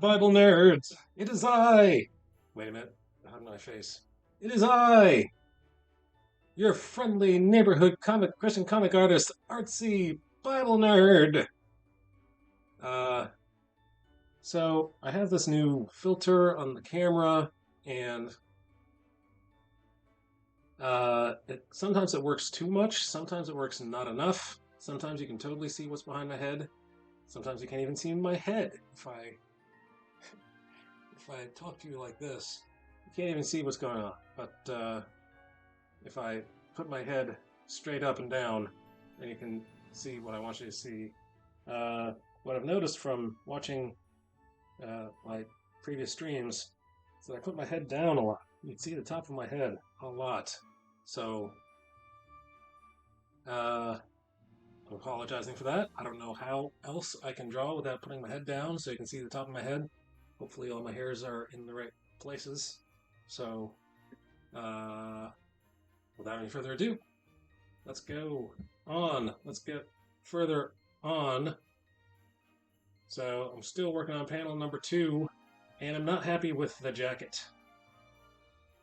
Bible nerds, it is I. Wait a minute, hide my face. It is I, your friendly neighborhood Christian comic artist, artsy Bible nerd. Uh, so I have this new filter on the camera, and sometimes it works too much. Sometimes it works not enough. Sometimes you can totally see what's behind my head. Sometimes you can't even see my head if I talk to you like this. You can't even see what's going on. But if I put my head straight up and down, then you can see what I want you to see. What I've noticed from watching my previous streams is that I put my head down a lot. You can see the top of my head a lot. So I'm apologizing for that. I don't know how else I can draw without putting my head down so you can see the top of my head. Hopefully all my hairs are in the right places. So, without any further ado, let's go on. Let's get further on. So I'm still working on panel number 2, and I'm not happy with the jacket.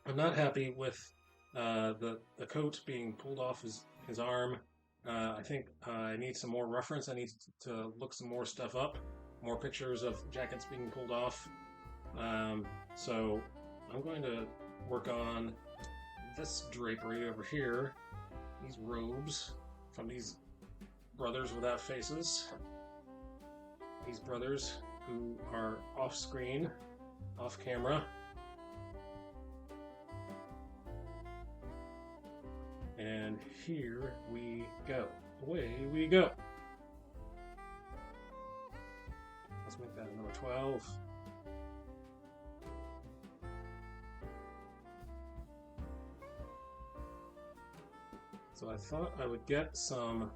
I'm not happy with the coat being pulled off his arm. I think I need some more reference. I need to look some more stuff up, more pictures of jackets being pulled off. So I'm going to work on this drapery over here, these robes from these brothers without faces. These brothers who are off screen, off camera. And here we go. Away we go. Let's make that number 12. So I thought I would get some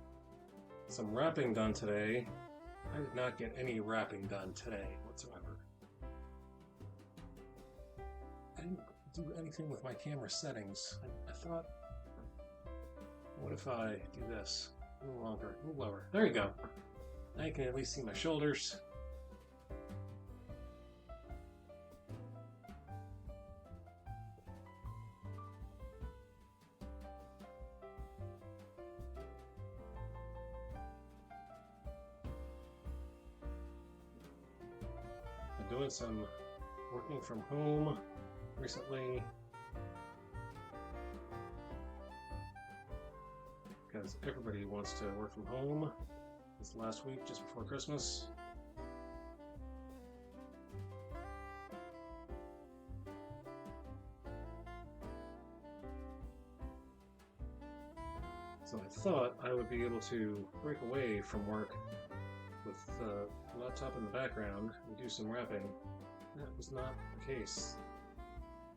wrapping done today. I did not get any wrapping done today whatsoever. I didn't do anything with my camera settings. I thought, what if I do this? A little longer, a little lower. There you go. Now you can at least see my shoulders. I'm doing some working from home recently, because everybody wants to work from home. This last week, just before Christmas. So I thought I would be able to break away from work with the laptop in the background and do some wrapping. That was not the case.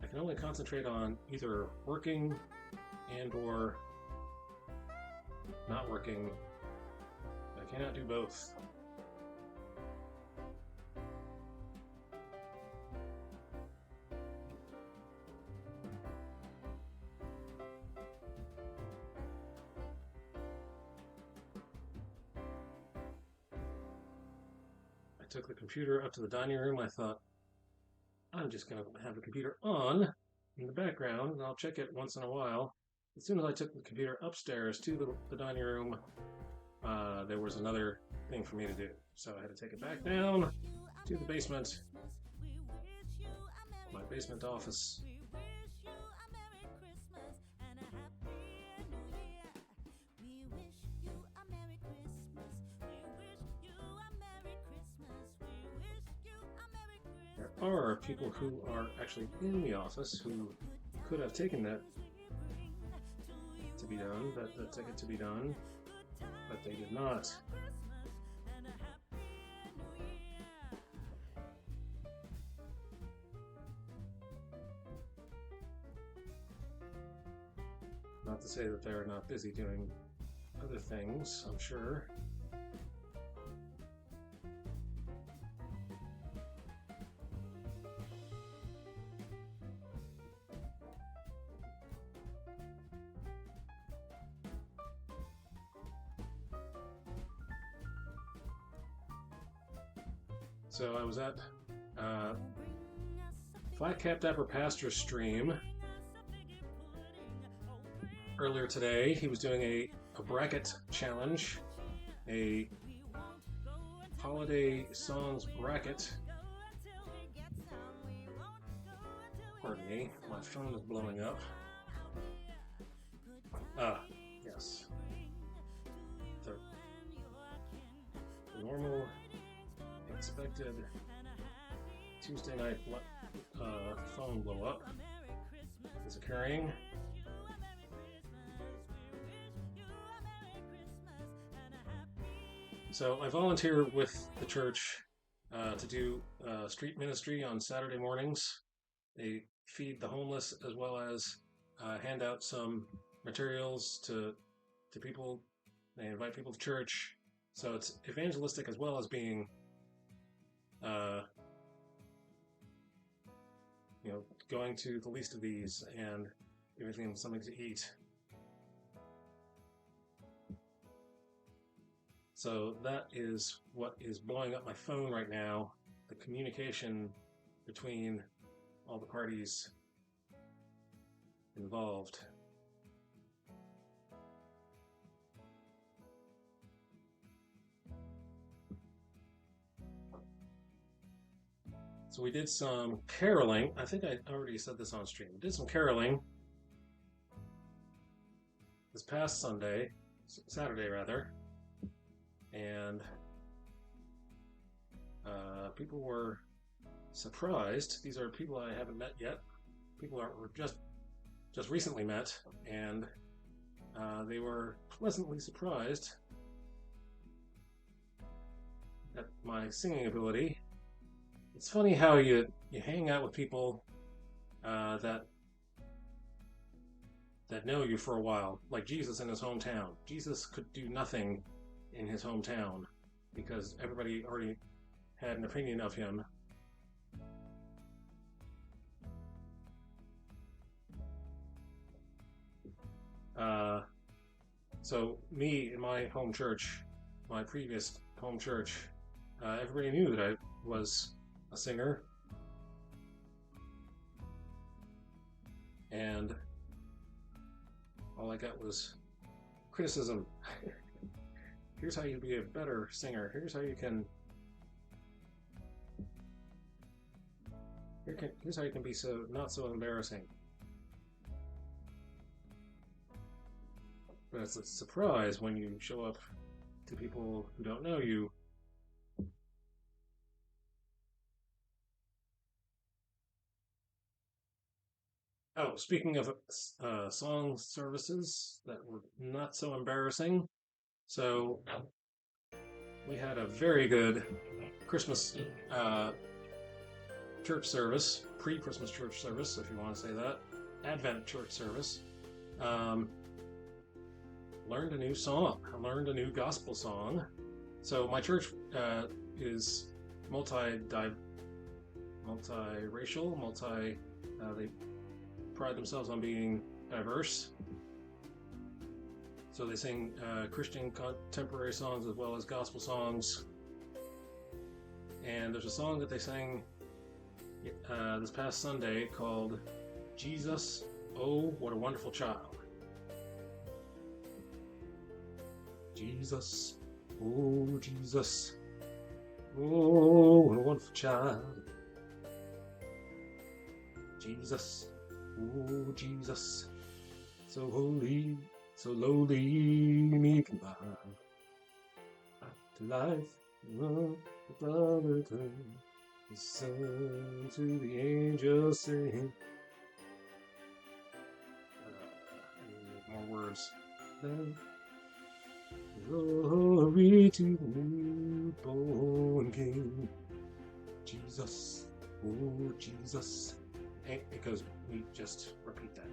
I can only concentrate on either working and or not working. I cannot do both. I took the computer up to the dining room. I thought, I'm just going to have the computer on in the background, and I'll check it once in a while. As soon as I took the computer upstairs to the dining room, there was another thing for me to do. So I had to take it back down to the basement, my basement office. There are people who are actually in the office who could have taken that to be done, that ticket to be done, but they did not. Not to say that they're not busy doing other things, I'm sure. So I was at Flat Cap Dapper Pastor stream earlier today. He was doing a bracket challenge, a holiday songs bracket. Pardon me, my phone is blowing up. Yes. The normal, expected Tuesday night phone blow up is occurring. So I volunteer with the church to do street ministry on Saturday mornings. They feed the homeless as well as hand out some materials to people. They invite people to church. So it's evangelistic as well as being, going to the least of these and giving them something to eat. So that is what is blowing up my phone right now, the communication between all the parties involved. So we did some caroling. I think I already said this on stream. We did some caroling this past Saturday rather, and people were surprised. These are people I haven't met yet. People were just recently met, and they were pleasantly surprised at my singing ability. It's funny how you hang out with people that know you for a while, like Jesus in his hometown. Jesus could do nothing in his hometown because everybody already had an opinion of him. So me in my home church, my previous home church, everybody knew that I was a singer, and all I got was criticism. Here's how you be a better singer. Here's how you can be so not so embarrassing. But it's a surprise when you show up to people who don't know you. Oh, speaking of song services that were not so embarrassing, so we had a very good Christmas church service, pre-Christmas church service, if you want to say that, Advent church service. Learned a new song. I learned a new gospel song. So my church is multiracial, they pride themselves on being diverse. So they sing Christian contemporary songs as well as gospel songs. And there's a song that they sang this past Sunday called Jesus, Oh, What a Wonderful Child. Jesus, oh Jesus, oh, what a wonderful child. Jesus, oh Jesus, so holy, so lowly, meek and mild. To life, love, the Father come, the Son to the angels sing. More words. Glory to the newborn King, Jesus, oh Jesus. And it goes, we just repeat that.